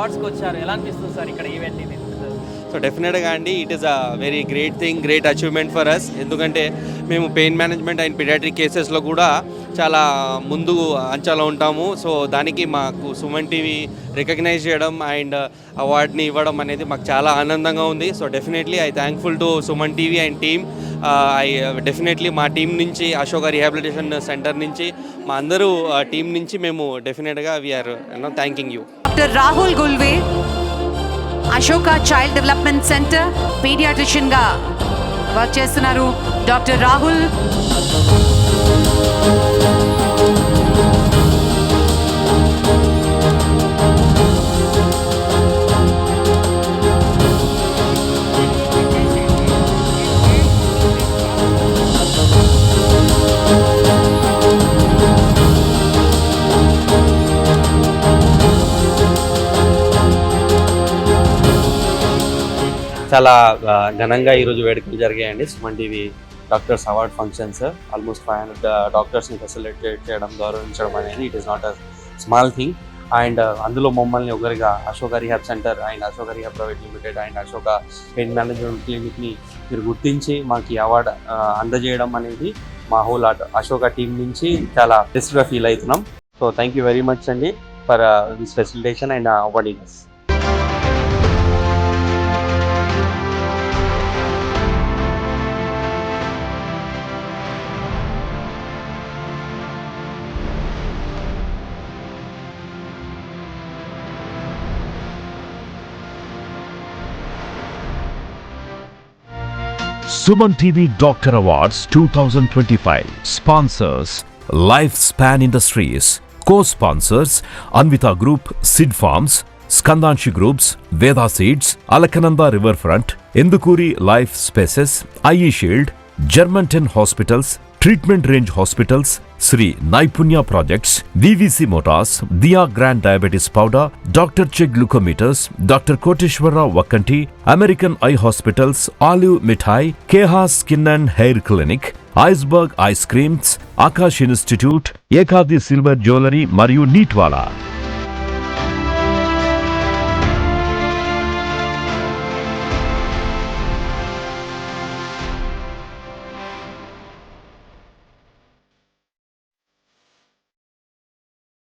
అవార్డ్స్కి వచ్చారు. ఎలా అనిపిస్తుంది సార్ ఇక్కడ ఈవెంట్ ఇది? సో డెఫినెట్గా అండి, it is a very great thing, great achievement for us. ఎందుకంటే మేము పెయిన్ మేనేజ్మెంట్ అండ్ పీడియాట్రిక్ కేసెస్లో కూడా చాలా ముందు అంచెలో ఉంటాము. సో దానికి మాకు సుమన్ టీవీ రికగ్నైజ్ చేయడం అండ్ అవార్డ్ని ఇవ్వడం అనేది మాకు చాలా ఆనందంగా ఉంది. So definitely I thankful to Suman TV and team. I definitely మా టీం నుంచి, అశోక రీహాబిలిటేషన్ సెంటర్ నుంచి, మా అందరూ టీం నుంచి మేము డెఫినెట్గా we're thanking you. Doctor Rahul Gulve, Ashoka child development centre paediatrician గా వర్క్ చేస్తున్నారు డాక్టర్ రాహుల్. చాలా ఘనంగా ఈరోజు వేడుకలు జరిగాయండి. Suman TV doctors award functions. Almost 500 డాక్టర్స్ని ఫెసిలిటేట్ చేయడం, గౌరవించడం అనేది it is not a small thing. And అందులో మమ్మల్ని ఒకరిగా Ashoka rehab centre and Ashoka rehab private limited and Ashoka pain management క్లినిక్ని మీరు గుర్తించి మాకు ఈ అవార్డు అందజేయడం అనేది మా హోల్ అశోక టీం నుంచి చాలా బెస్ట్గా ఫీల్ అవుతున్నాం. So thank you very much అండి for this facilitation and awardings. Suman TV Doctor Awards 2025. Sponsors Lifespan Industries. Co-sponsors Anvita Group, Sid Farms, Skandanshi Groups, Veda Seeds, Alakananda Riverfront, Endukuri Life Spaces, IE Shield, Germantown Hospitals, Treatment Range Hospitals, Sri Naipunya Projects, VVC Motors, Dia Grand Diabetes Powder, Dr. Chegg Glucometers, Dr. Koteshwara Vakanti, American Eye Hospitals, Olive Mithai, Keha Skin and Hair Clinic, Iceberg Ice Creams, Akash Institute, Ekadi Silver Jewelry మరియు నీట్వాలా.